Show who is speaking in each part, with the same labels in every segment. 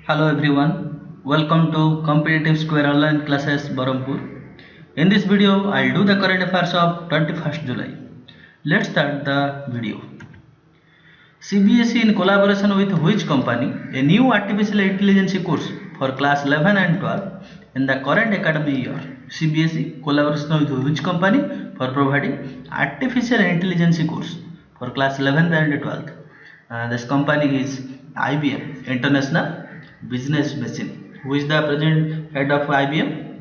Speaker 1: Hello everyone, welcome to Competitive Square Online Classes Barampur. In this video, I'll do the current affairs of 21st July. Let's start the video. CBSE in collaboration with which company? A new artificial intelligence course for class 11 and 12 in the current academic year. CBSE collaboration with which company for providing artificial intelligence course for class 11 and 12. This company is IBM, International Business Machine. Who is the present head of IBM?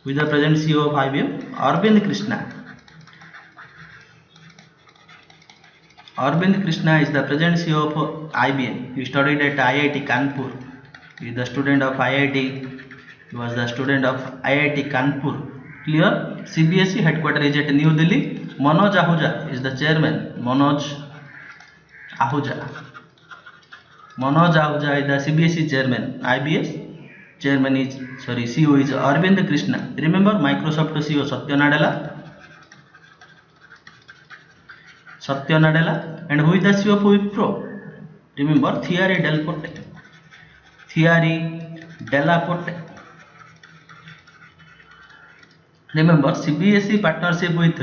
Speaker 1: Who is the present CEO of IBM? Arvind Krishna. Arvind Krishna is the present CEO of IBM. He studied at IIT Kanpur. He is the student of IIT. He was the student of IIT Kanpur. Clear? CBSE headquarters is at New Delhi. Manoj Ahuja is the chairman. Manoj Ahuja is the CBSE chairman. IBS chairman is CEO is Arvind Krishna. Remember Microsoft CEO Satya Nadella, and who is the CEO of Wipro? Remember Thierry Delaporte. Remember CBSE partnership with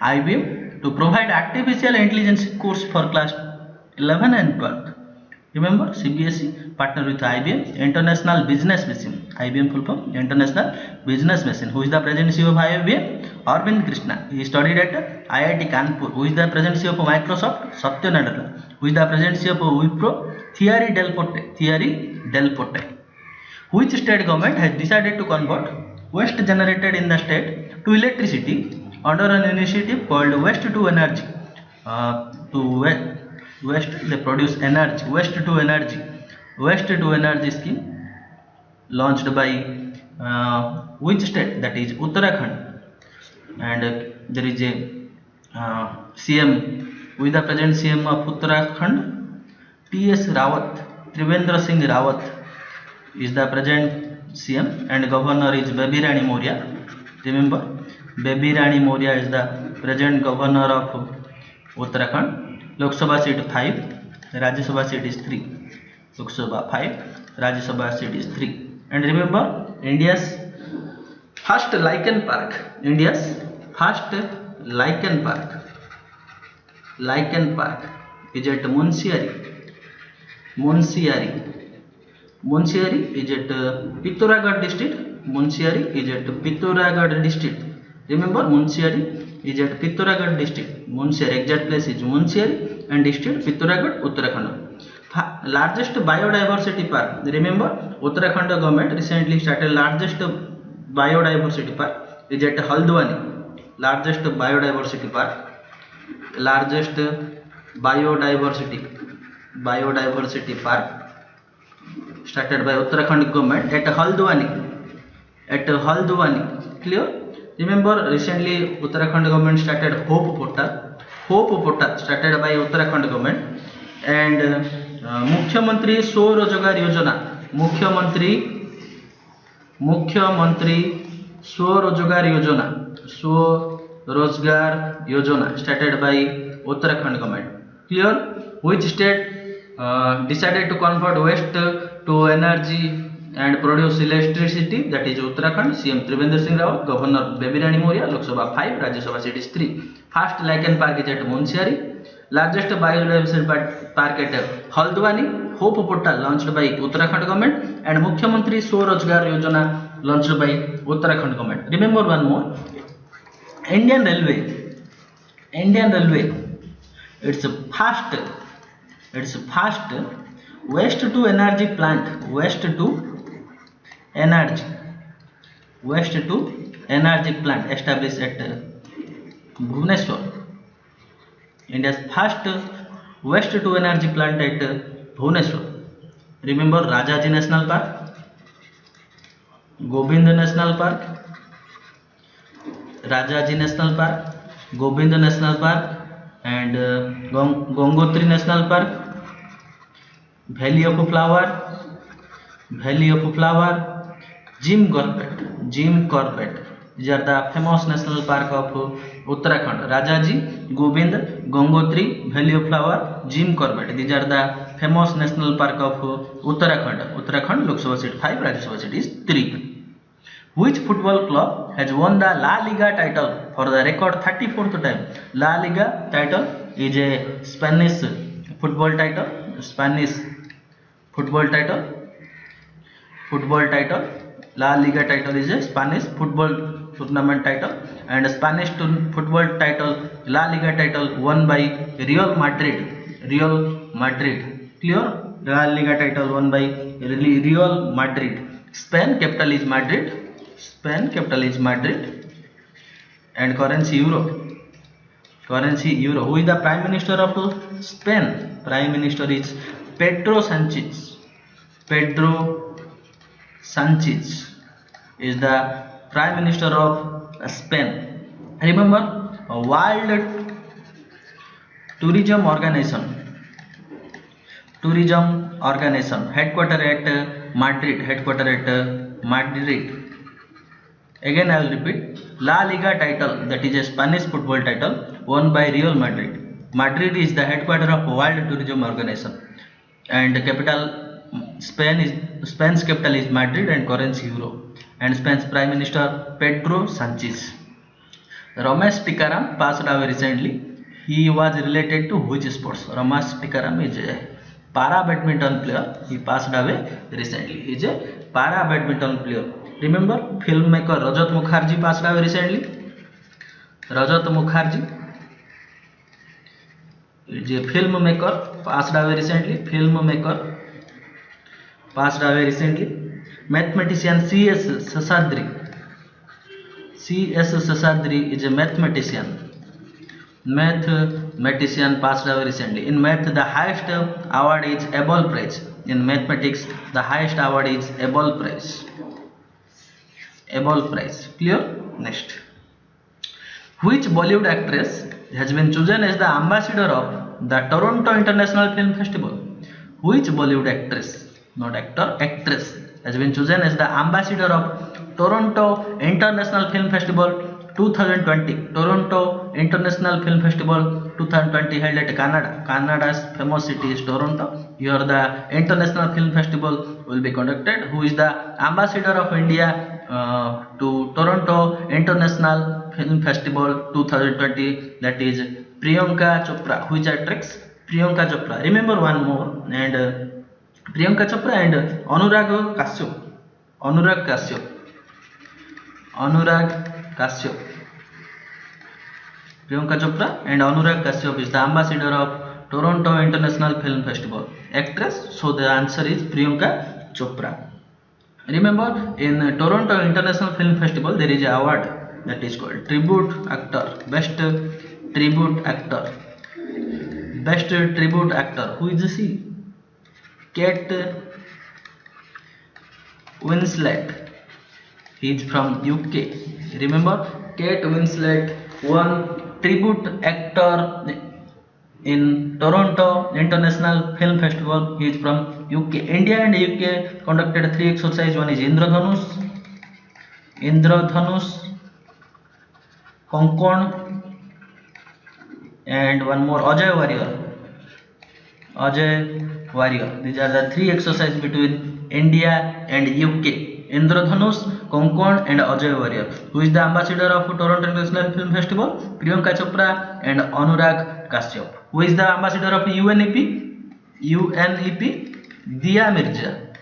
Speaker 1: IBM to provide artificial intelligence course for class 11 and 12. Remember CBSE partner with IBM, International Business Machine. IBM full form International Business Machine. Who is the present CEO of IBM? Arvind Krishna. He studied at IIT Kanpur. Who is the present CEO of Microsoft? Satya Nadella. Who is the present CEO of Wipro? Thierry Delaporte. Which state government has decided to convert waste generated in the state to electricity under an initiative called Waste to Energy? Waste they produce energy. Waste to energy scheme launched by which state? That is Uttarakhand. And there is a CM with the present CM of Uttarakhand, T.S. Rawat. Trivendra Singh Rawat is the present CM, and governor is Baby Rani Moria. Remember, Baby Rani Moria is the present governor of Uttarakhand. Lok Sabha seat 5, Rajya Sabha seat is 3. Lok Sabha 5, Rajya Sabha seat is 3. And remember, India's first lichen park is at Munsiari is at Pithoragarh district. Remember, Munsiari is at Pithoragarh district. Munsiari, exact place is Munsiari and district Pithoragarh, Uttarakhand. Largest biodiversity park. Remember, Uttarakhand government recently started largest biodiversity park is at Haldwani. Largest biodiversity park started by Uttarakhand government at Haldwani. Clear? Remember, recently Uttarakhand government started Hope Portal started by Uttarakhand government, and Mukhyamantri Swarojgar Yojana started by Uttarakhand government. Clear? Which state decided to convert waste to energy and produce electricity? That is Uttarakhand. CM Trivendra Singh Rawat, Governor Baby Rani Moria. Lok Sabha 5, Rajya Sabha seat is 3. First lichen park is at Munsiari. Largest biodiversity park at Haldwani. Hope Portal launched by Uttarakhand government, and Mukhyamantri Swarojgar Yojana launched by Uttarakhand government. Remember one more. Indian Railway. It's fast waste to energy plant. Waste to energy plant established at Bhubaneswar. India's first waste to energy plant at Bhubaneswar. Remember Rajaji National Park, Gobind National Park, Gobind National Park, and Gangotri National Park, Valley of Flower, Jim Corbett. These are the famous national park of Uttarakhand. Rajaji, Gobind, Gangotri, Valley of Flower, Jim Corbett. These are the famous national park of Uttarakhand. Uttarakhand Lok Sabha seat 5, Rajya Sabha seat is 3. Which football club has won the La Liga title for the record 34th time? La Liga title is a Spanish football title. Spanish football title. Football title. La Liga title is a Spanish football tournament title, and Spanish football title, La Liga title, won by Real Madrid. Real Madrid. Clear? La Liga title won by Real Madrid. Spain capital is Madrid. Spain capital is Madrid, and currency euro. Currency euro. Who is the prime minister of Spain? Prime minister is Pedro Sanchez. Pedro Sanchez is the prime minister of Spain. Remember, World Tourism Organization. Tourism Organization. Headquarter at Madrid. Headquarter at Madrid. Again I will repeat. La Liga title, that is a Spanish football title, won by Real Madrid. Madrid is the headquarter of World Tourism Organization, and capital Spain's capital is Madrid, and currency euro, and Spain's prime minister Pedro Sanchez. Ramesh Tikaram passed away recently. He was related to which sports? Ramesh Tikaram is a para badminton player. He passed away recently. He is a para badminton player. Remember, filmmaker Rajat Mukherjee passed away recently. Rajat Mukherjee is a filmmaker, passed away recently. Filmmaker passed away recently. Mathematician C.S. Seshadri. C.S. Seshadri is a mathematician. Mathematician passed away recently. In math, the highest award is Abel Prize. In mathematics, the highest award is Abel Prize. Abel Prize. Clear? Next. Which Bollywood actress has been chosen as the ambassador of the Toronto International Film Festival? Which Bollywood actress, not actor, actress, has been chosen as the ambassador of Toronto International Film Festival 2020? Toronto International Film Festival 2020 held at Canada. Canada's famous city is Toronto. Here the International Film Festival will be conducted. Who is the ambassador of India to Toronto International Film Festival 2020? That is Priyanka Chopra. Which actress? Priyanka Chopra. Remember one more, and Priyanka Chopra and Anurag Kashyap. Anurag Kashyap. Anurag Kashyap. Priyanka Chopra and Anurag Kashyap is the ambassador of Toronto International Film Festival. Actress, so the answer is Priyanka Chopra. Remember, in Toronto International Film Festival there is an award that is called Tribute Actor. Best Tribute Actor. Best Tribute Actor. Who is she? Kate Winslet. He is from UK. Remember, Kate Winslet won Tribute Actor in Toronto International Film Festival. He is from UK. India and UK conducted 3 exercises. One is Indradhanush, Concon, and one more Ajay Warrior. Ajay Warrior. These are the 3 exercises between India and UK. Indradhanush, Concon, and Ajay Warrior. Who is the ambassador of Toronto International Film Festival? Priyanka Chopra and Anurag Kashyap. Who is the ambassador of UNEP? Dia Mirza.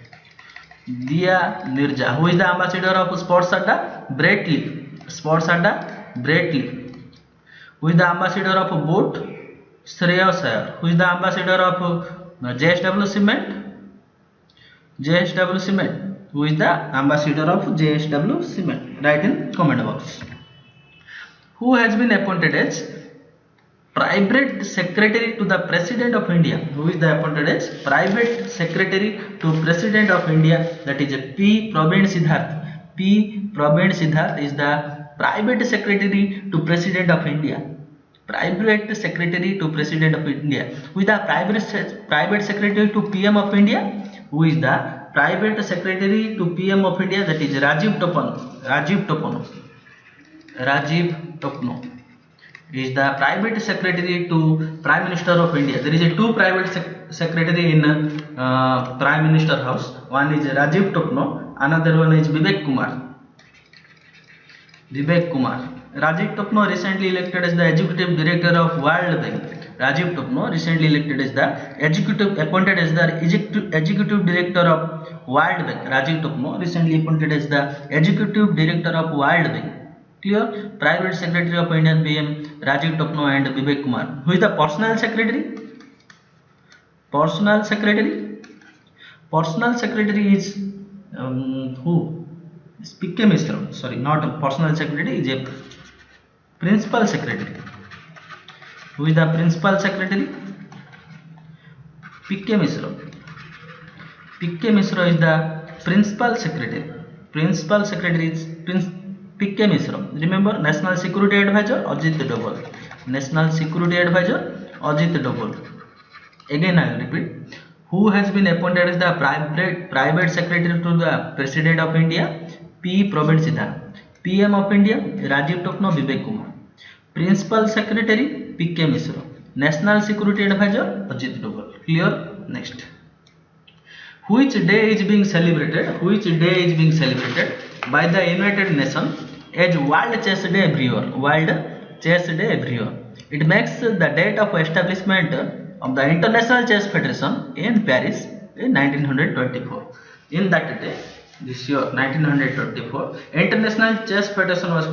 Speaker 1: Dia Mirza. Who is the ambassador of Sports Adda? Brett Lee. Sports Adda? Brett Lee. Who is the ambassador of Boat? Shreyas Iyer. Who is the ambassador of JSW Cement? JSW Cement. Who is the ambassador of JSW Cement? Write in comment box. Who has been appointed as Private Secretary to the President of India? Who is the appointed as Private Secretary to President of India? That is P. Praveen Siddharth. P. Praveen Siddharth is the Private Secretary to President of India. Private Secretary to President of India. Who is the Private Secretary to PM of India? Who is the Private Secretary to PM of India? That is Rajiv Topno. Rajiv Topno. Rajiv Topno is the private secretary to Prime Minister of India. There is a two private secretary in Prime Minister House. One is Rajiv Topno, another one is Vivek Kumar. Vivek Kumar. Rajiv Topno recently elected as the executive director of World Bank. Rajiv Topno recently elected as the appointed as the executive director of World Bank. Rajiv Topno recently appointed as the executive director of World Bank. Clear? Private Secretary of Indian PM Rajiv Topno and Vivek Kumar. Who is the personal secretary? Personal secretary. Personal secretary is who? P.K. Mishra. Sorry, not a personal secretary. Is a principal secretary. Who is the principal secretary? P.K. Mishra. P.K. Mishra is the principal secretary. Principal secretary is P.K. Mishra. Remember, National Security Advisor Ajit Doval. National Security Advisor Ajit Doval. Again, I will repeat. Who has been appointed as the private secretary to the President of India? P. Praveen Sidha. PM of India Rajiv Topno, Vivek Kumar. Principal Secretary P.K. Mishra. National Security Advisor Ajit Doval. Clear? Next. Which day is being celebrated? Which day is being celebrated by the United Nations as World Chess Day every year? World Chess Day every year. It makes the date of establishment of the International Chess Federation in Paris in 1924. In that day, this year 1924, International Chess Federation was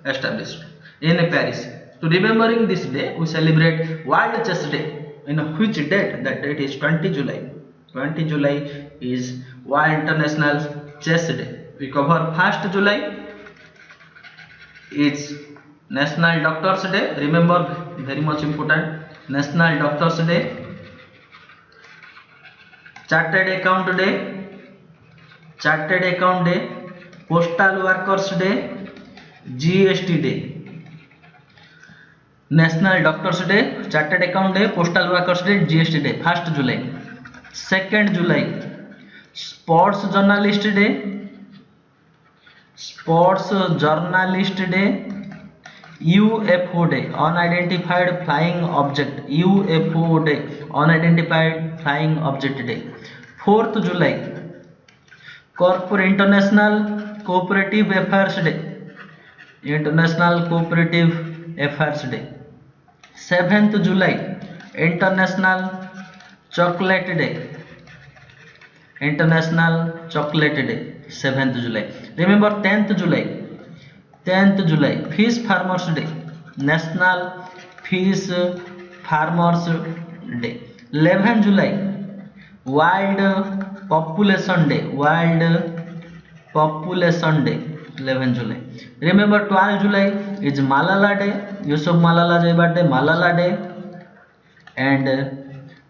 Speaker 1: established in Paris. To remembering this day, we celebrate World Chess Day. In which date? That date is 20 July. 20 July is World International Chess Day. We cover 1st July. It's National Doctors Day. Remember, very much important. National Doctors Day. Chartered Account Day. Chartered Account Day. Postal Workers Day. GST Day. National Doctors Day, Chartered Account Day, Postal Workers Day, GST Day. 1st July. 2nd July, Sports Journalist Day. Sports Journalist Day. UFO Day, Unidentified Flying Object. UFO Day, Unidentified Flying Object Day. 4th July, International Cooperative Affairs Day. International Cooperative Affairs Day. 7th July, International Chocolate Day. International Chocolate Day. 7th July. Remember 10th July. 10th July, Fish Farmers Day. National Fish Farmers Day. 11th July, World Population Day. World Population Day. 11th July. Remember 12th July is Malala Day. Yusuf Malala Jai birthday. Malala Day. And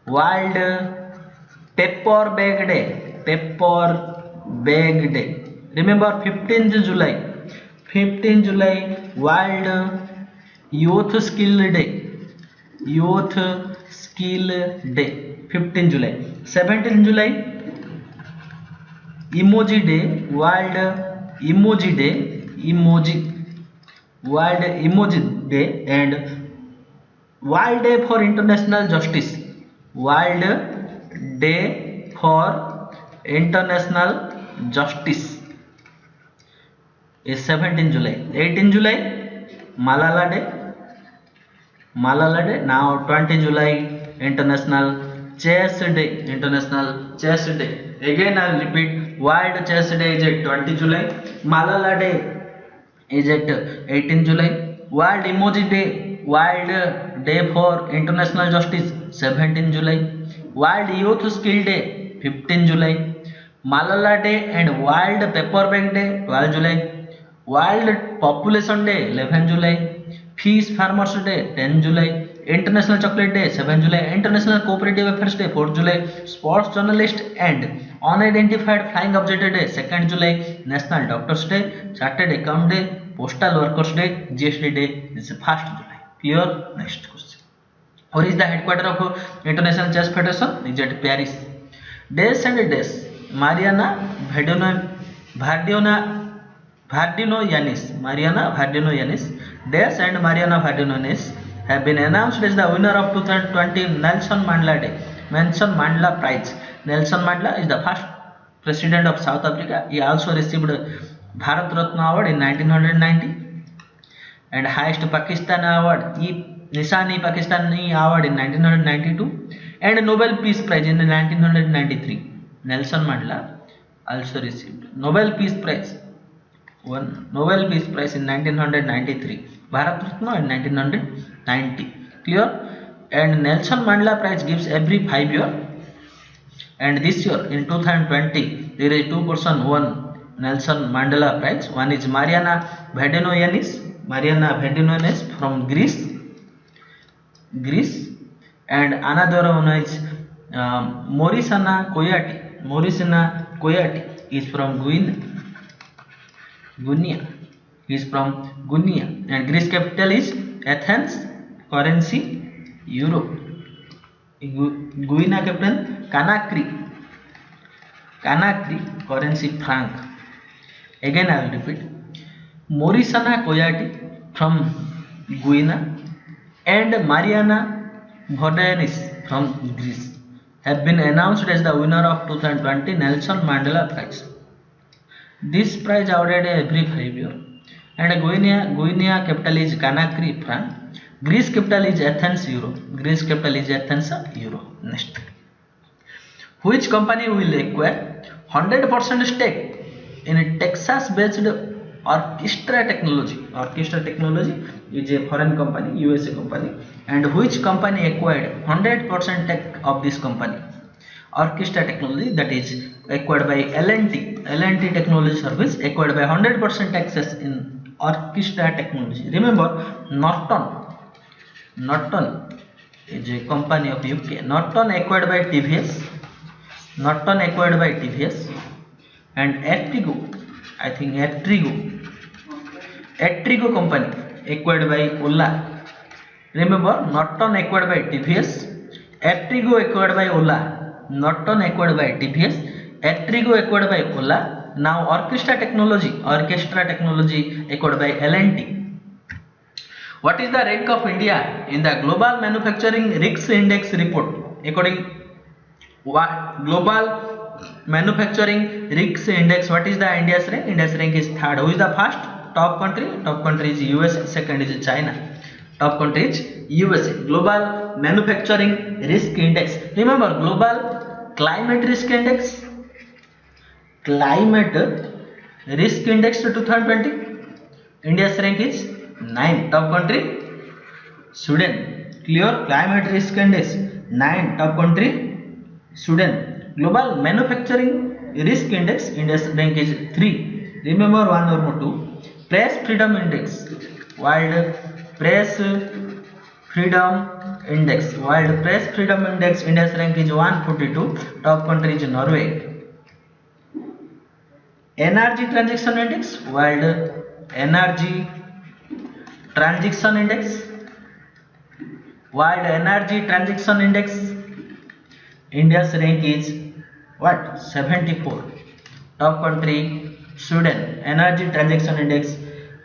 Speaker 1: World Paper Bag Day. Paper Bag Day. Remember 15th July. 15th July World Youth Skill Day. Youth Skill Day. 15th July. 17th July Emoji Day. World Emoji Day. World Emoji Day. And World Day for International Justice. World Day for International Justice is 17th July. 18th July Malala Day. Malala Day. Now 20 July International Chess Day. International Chess Day. Again I will repeat. World Chess Day is at 20 July. Malala Day is at 18 July. World Emoji Day. World Day for International Justice 17 July. World Youth Skill Day 15 July. Malala Day and World Paper Bag Day 12 July. World Population Day 11 July. Fish Farmers Day 10 July. International Chocolate Day 7 July. International Cooperative Affairs Day 4 July. Sports Journalist and Unidentified Flying Object Day 2nd July. National Doctors Day. Chartered Account Day. Postal Workers Day. GST Day is 1st July. Clear? Next question. Where is the headquarters of International Chess Federation? Is at Paris. Days and days. Mariana Vardino Yanis, Mariana Vardino Yanis, Des and Mariana Vardino Yanis have been announced as the winner of 2020 Nelson Mandela Day, Nelson Mandela Prize. Nelson Mandela is the first president of South Africa. He also received Bharat Ratna Award in 1990 and highest Pakistan Award, Nishani Pakistani Award in 1992 and Nobel Peace Prize in 1993. Nelson Mandela also received Nobel Peace Prize, won Nobel Peace Prize in 1993, Bharat Ratna in 1990. Clear? And Nelson Mandela Prize gives every 5 years. And this year in 2020 there is two person won Nelson Mandela Prize. One is Mariana Vardinianis from Greece, and another one is Morisana Koyati is from Guinea. He is from Guinea, and Greece capital is Athens, currency Euro. Guinea capital Conakry, currency franc. Again I will repeat. Morisana Koyati from Guinea and Mariana Vardinianis from Greece have been announced as the winner of 2020 Nelson Mandela Prize. This prize awarded every 5 years. And Guinea capital is Conakry franc. Greece capital is Athens Euro. Next. Which company will acquire 100% stake in Texas-based Orchestra Technology? Orchestra Technology is a foreign company, USA company. And which company acquired 100% stake of this company? Orchestra Technology, that is acquired by L&T Technology Service, acquired by 100% access in Orchestra Technology. Remember, Norton is a company of UK. Norton acquired by TVS. And Attrigo company acquired by Ola. Remember, Norton acquired by TVS, Attrigo acquired by Ola. Norton acquired by TVS, Attrigo acquired by Ola. Now Orchestra Technology acquired by L&T. What is the rank of India in the Global Manufacturing Risks Index report? According Global Manufacturing Risks Index, what is the India's rank? India's rank is third. Who is the first? Top country? Top country is USA. Second is China. Top country is USA. Global Manufacturing Risk Index. Remember, Global Climate Risk Index. Climate Risk Index 2020. India's rank is 9. Top country Sweden. Clear? Climate Risk Index 9. Top country Sweden. Global Manufacturing Risk Index, India's rank is 3. Remember one or two. Press Freedom Index, World Press Freedom Index, India's rank is 142. Top country is Norway. Energy Transaction Index, World Energy Transaction Index, India's rank is what? 74. Top country Sweden. Energy Transaction Index,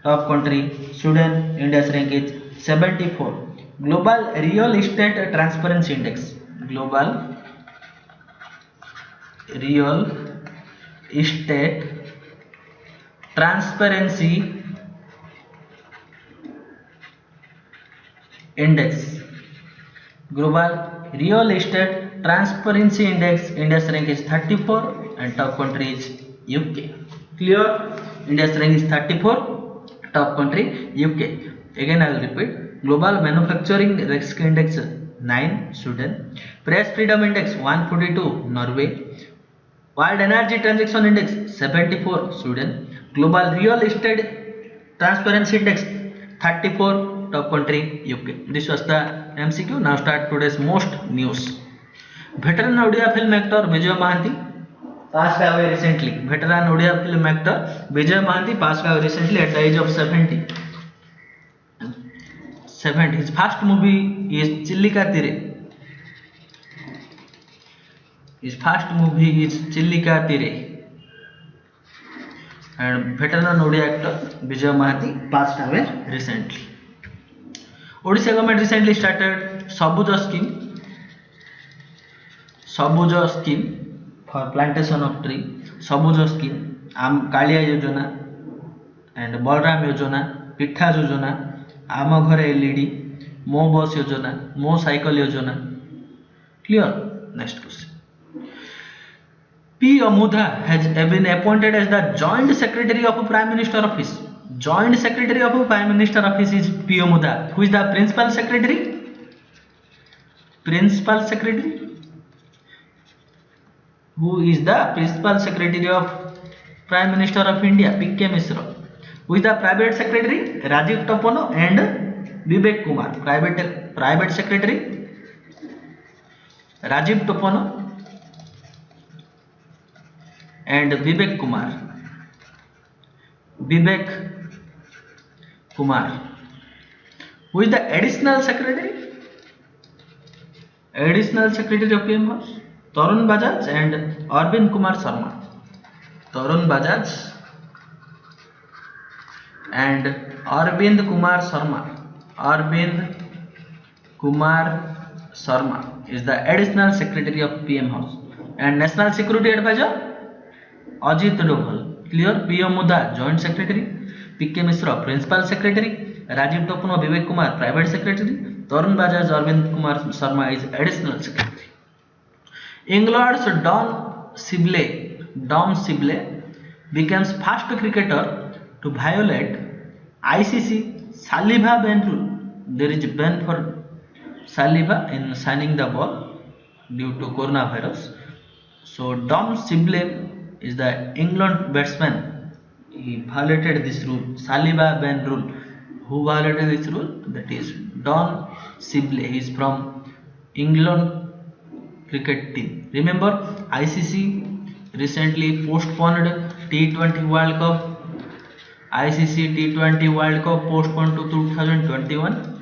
Speaker 1: top country Sweden. India's rank is 74. Global Real Estate Transparency Index, Global Real Estate Transparency Index, Global Real Estate Transparency Index, India's rank is 34 and top country is UK. Clear? India's rank is 34, top country UK. Again I will repeat. Global Manufacturing Risk Index 9 Sweden, Press Freedom Index 142 Norway, World Energy Transaction Index 74 Sweden, Global Real Estate Transparency Index 34, top country UK. This was the MCQ. Now start today's most news. Veteran Odia film actor Vijay Mahanti passed away recently. Veteran Odia film actor Vijay Mahanti passed away recently at the age of 70. His first movie is Chillika Tire. and veteran Odia actor Vijay Mahathi passed away recently. Odisha government recently started Sabuja scheme for plantation of tree. Sabuja scheme, Kalia Yojana and Balram Yojana, Pitha Yojana, Amaghare LED, Mo Bus Yojana, Mo Cycle Yojana. Clear? Next question. P. Amudha has been appointed as the Joint Secretary of Prime Minister Office. Joint Secretary of Prime Minister Office is P. Amudha. Who is the Principal Secretary? Principal Secretary. Who is the Principal Secretary of Prime Minister of India? P.K. Mishra. Who is the Private Secretary? Rajiv Topono and Vivek Kumar. Private Secretary Rajiv Topono and Vivek Kumar. Who is the Additional Secretary? Additional Secretary of PM House? Tarun Bajaj and Arvind Kumar Sharma. Tarun Bajaj and Arvind Kumar Sharma. Arvind Kumar Sharma is the Additional Secretary of PM House. And National Security Advisor Ajit Doval. Clear? P. Amudha, Joint Secretary. P.K. Mishra, Principal Secretary. Rajiv Topono, Vivek Kumar, Private Secretary. Tarun Bajaj, Arvind Kumar Sharma is Additional Secretary. England's Dom Sibley becomes first cricketer to violate ICC Saliba ban rule. There is a ban for Saliba in signing the ball due to coronavirus. So Dom Sibley is the England batsman. He violated this rule, Saliba ban rule. Who violated this rule? That is Don Sibley. He is from England cricket team. Remember, ICC recently postponed T20 World Cup. ICC T20 World Cup postponed to 2021,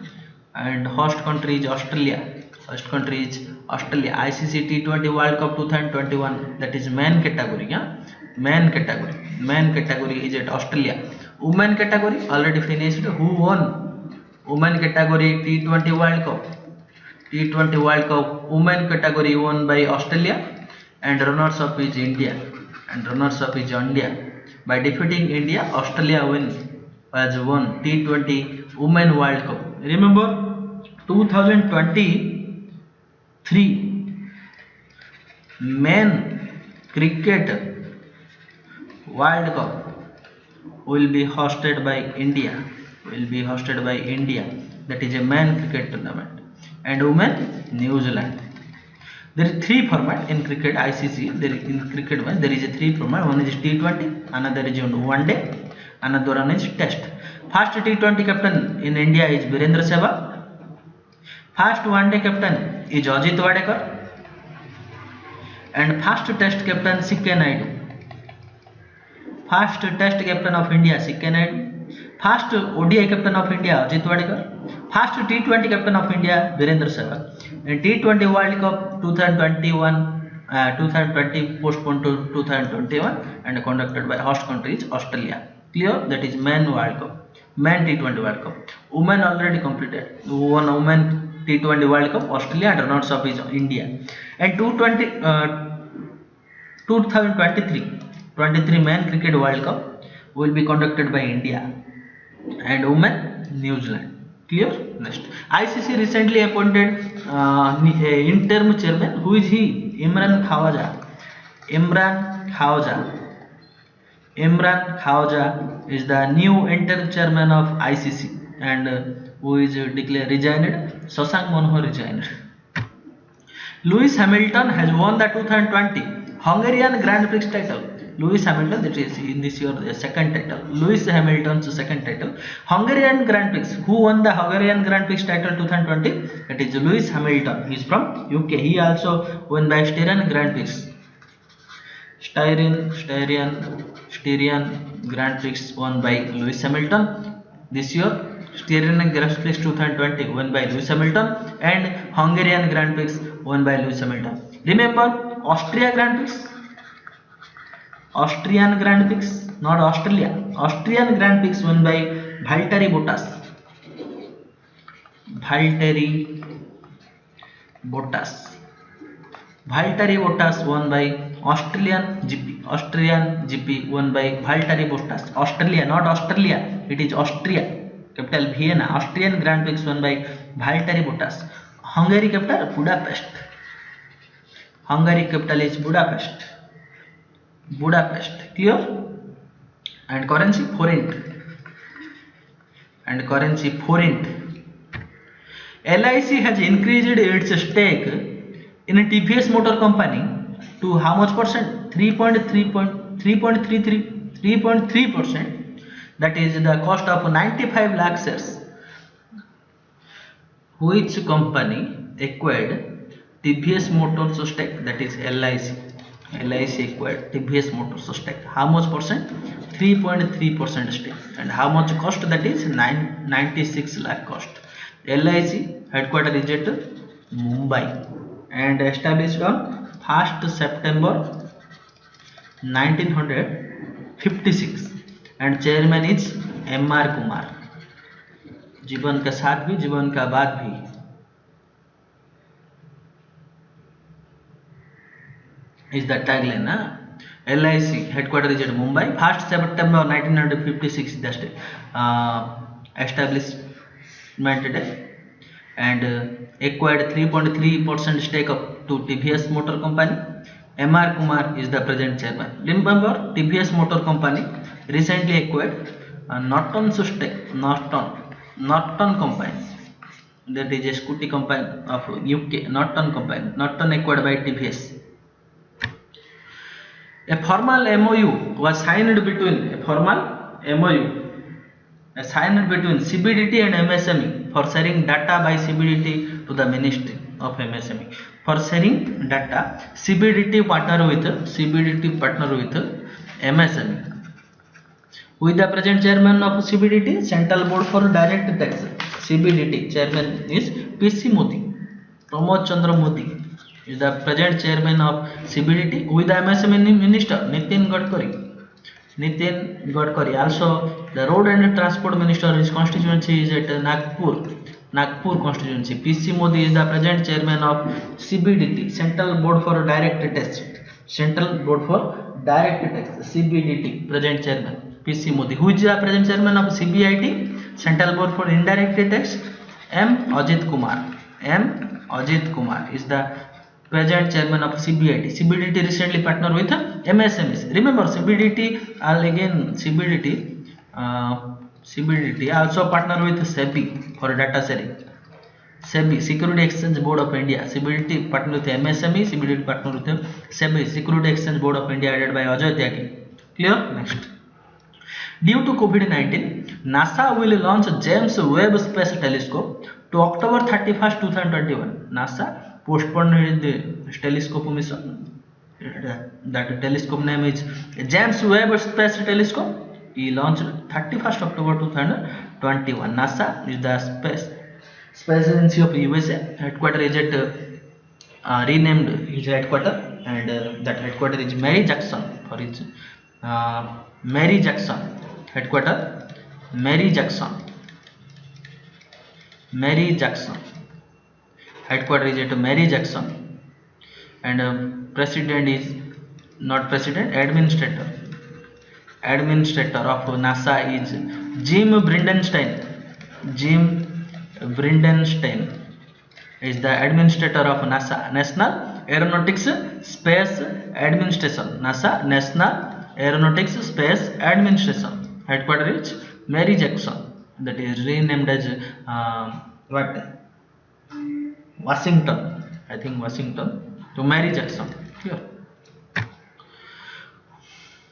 Speaker 1: and host country is Australia. First country is Australia. ICC T20 World Cup 2021, that is man category. Man category is at Australia. Women category already finished. Who won women category T20 World Cup? T20 World Cup women category won by Australia, and runners up is India. By defeating India, Australia has won T20 Women World Cup. Remember, 2023 Men Cricket World Cup will be hosted by India. That is a men cricket tournament. And women, New Zealand. There is three format in cricket ICC. There is a three format. One is T20, another is one day, another one is test. First T20 captain in India is Virendra Sehwag. First one day captain is Ajit Wadekar. And first test captain C.K. Naidu. First test captain of India C.K. Naidu. First ODI captain of India Ajit Wadekar. First T20 captain of India Virendra Sehwag. And T20 World Cup 2020 postponed to 2021 and conducted by host country is Australia. Clear? That is Men World Cup, Men T20 World Cup. Women already completed. Won Women T20 World Cup, Australia, and runners up is India. And 2023 Men Cricket World Cup will be conducted by India and women New Zealand. Clear? Next, ICC recently appointed interim chairman. Who is he? Imran Khawaja is the new interim chairman of ICC, and who is declared resigned? Shashank Manohar resigned. Lewis Hamilton has won the 2020 Hungarian Grand Prix title. Lewis Hamilton, that is in this year the second title. Lewis Hamilton's second title. Hungarian Grand Prix. Who won the Hungarian Grand Prix title 2020? That is Lewis Hamilton. He is from UK. He also won by Styrian Grand Prix. Styrian Grand Prix won by Lewis Hamilton. This year, Styrian Grand Prix 2020 won by Lewis Hamilton, and Hungarian Grand Prix won by Lewis Hamilton. Remember, Austrian Grand Prix not Australia. Austrian Grand Prix won by Valtteri Bottas. Valtteri Bottas won by Australian GP. Austrian GP won by Valtteri Bottas. Australia, not Australia. It is Austria. Capital Vienna. Austrian Grand Prix won by Valtteri Bottas. Hungary capital Budapest. Hungary capital is Budapest. Clear? And currency forint. LIC has increased its stake in a TVS Motor Company to how much percent? 3.3%. That is the cost of 95 lakh shares. Which company acquired TVS Motors stake? That is LIC. LIC acquired TVS Motors stake. How much percent? 3.3% stake. And how much cost? That is 96 lakh cost. LIC headquarters is at Mumbai and established on 1st September 1956 and chairman is MR Kumar. जीवन का साथ भी जीवन का बाद भी. Is the tagline, LIC headquarters is at Mumbai. 1st September 1956 the establishment day and acquired 3.3% stake up to TVS Motor Company. MR Kumar is the present chairman. Remember, TVS Motor Company recently acquired Norton's stake. Norton Company. That is a scooty company of UK. Norton Company. Norton acquired by TVS. A formal MOU was signed between CBDT and MSME for sharing data by CBDT to the Ministry of MSME. For sharing data, CBDT partner with MSME. Who is the present chairman of CBDT? Central Board for Direct Tax. CBDT chairman is PC Modi. Pramod Chandra Modi is the present chairman of CBDT. Who is the MSME minister? Nitin Gadkari. Also, the road and transport minister, his constituency is at Nagpur constituency. PC Modi is the present chairman of CBDT, Central Board for Direct Tax. CBDT, present chairman PC Modi. Who is the present chairman of CBIT, Central Board for Indirect Tax? M. Ajit Kumar is the present chairman of CBIT. CBDT recently partnered with MSMEs. Remember, CBDT also partnered with SEBI for data sharing. SEBI, Security Exchange Board of India. CBDT partnered with MSME. CBDT partnered with SEBI, Security Exchange Board of India, added by Ajay Tyagi. Clear? Next. Due to COVID-19, NASA will launch James Webb Space Telescope to October 31st, 2021. NASA postponed the telescope mission. That telescope name is James Webb Space Telescope. He launched 31st October 2021. NASA is the space agency of USA. Headquarters is at renamed his headquarters, and that headquarters is Mary Jackson for its Mary Jackson headquarters. Mary Jackson headquarters is at Mary Jackson, and president is not president, administrator of NASA is Jim Bridenstine. Is the administrator of NASA, National Aeronautics Space Administration. NASA, National Aeronautics Space Administration. Headquarters is Mary Jackson. That is renamed as Washington. I think Washington to Mary Jackson. Here.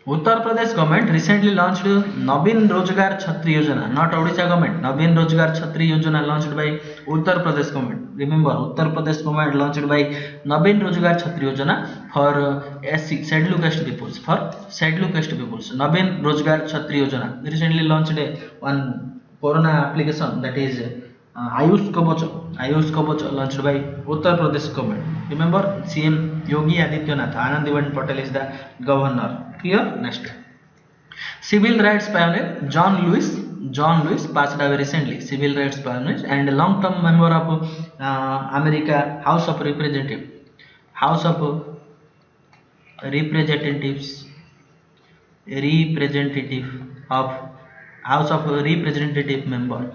Speaker 1: Uttar Pradesh government recently launched Nabin Rozgar Chhatri Yojana, not Odisha government. Nabin Rozgar Chhatri Yojana launched by Uttar Pradesh government. Remember, Uttar Pradesh government launched by Nabin Rozgar Chhatri Yojana for SC, scheduled caste peoples. Nabin Rozgar Chhatri Yojana recently launched one Corona application, that is Ayush Kavach launched by Uttar Pradesh government. Remember, CM Yogi Adityanath, Anandiben Patel is the governor. Here, next. Civil rights pioneer John Lewis passed away recently. Civil rights pioneer and long-term member of America House of Representatives. House of Representatives. Representative of House of Representative member.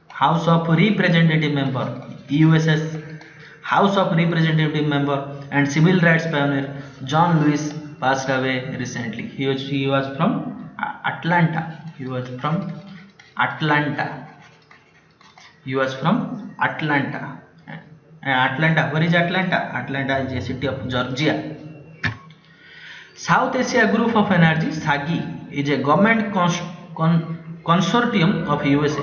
Speaker 1: House of Representative member. USS House of Representative member and civil rights pioneer John Lewis passed away recently. He was from Atlanta. He was from Atlanta. Atlanta. Where is Atlanta? Atlanta is a city of Georgia. South Asia Group of Energy (SAGI) is a government consortium of USA.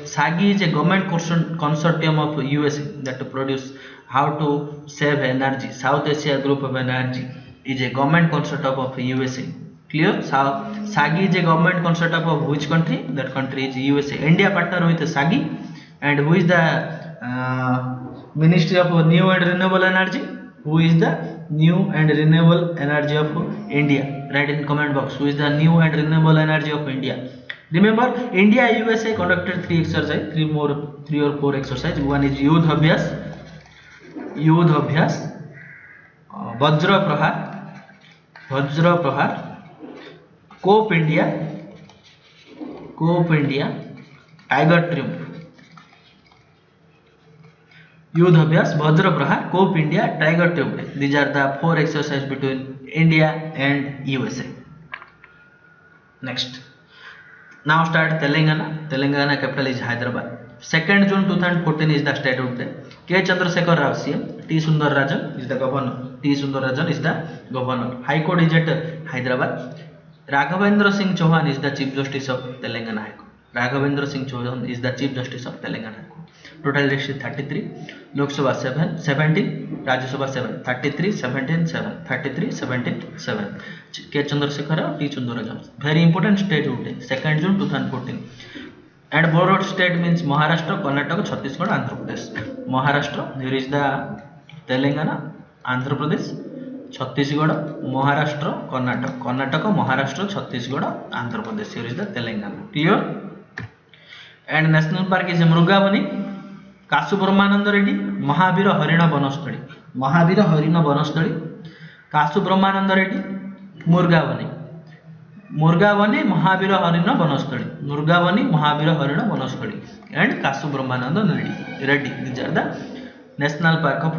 Speaker 1: SAGI is a government consortium of USA that produce how to save energy. South Asia Group of Energy is a government consortium of USA. Clear? SAGI is a government consortium of which country? That country is USA. India partner with SAGI, and who is the Ministry of New and Renewable Energy? Who is the New and Renewable Energy of India? Write in comment box. Who is the New and Renewable Energy of India? Remember, India USA conducted 3 exercises, 3 or 4 exercises. One is Yudh Abhyas, Vajra Prahar, Cope India, Tiger Triumph. Yudh Abhyas, Vajra Prahar, Cope India, Tiger Triumph. These are the 4 exercises between India and USA. Next. Now start Telangana. Telangana capital is Hyderabad. 2nd June 2014 is the statute day. K. Chandrasekhar Rao CM. T. Sundararajan is the governor. High Court is at Hyderabad. Raghavendra Singh Chauhan is the Chief Justice of Telangana High Court. Raghavendra Singh Chauhan is the Chief Justice of Telangana High Court. Total list is 33. Lok Sabha 17, Rajya Sabha 7, 33, 17, 7, 33, 17, 7. K. Chandrasekhar Rao, T. Sundararajan. Very important state today, 2nd June 2014. And border state means Maharashtra, Karnataka, Chhattisgarh, Andhra Pradesh. Maharashtra, here is the Telangana, Andhra Pradesh, Chhattisgarh, Maharashtra, Karnataka, Maharashtra, Chhattisgarh, Andhra Pradesh. Here is the Telangana. Clear? And national park is Mrugavani, Kasu Brahmananda Reddy, Mahavira Harina Banastali. Kasu Brahmananda Reddy, Murgavani, Mahavira Harina Banastali, and Kasu Brahmananda Reddy. These are the national park of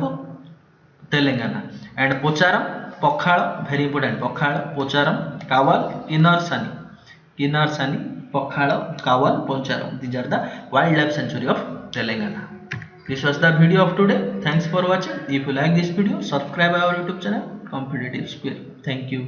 Speaker 1: Telangana. And Pocharam, Pokhala, very important. Pokhala, Pocharam, Kawal, Kinnarsani, Pokhala, Kawal, Pocharam. These are the wildlife sanctuary of Telangana. This was the video of today. Thanks for watching. If you like this video, subscribe our YouTube channel Competitive Square. Thank you.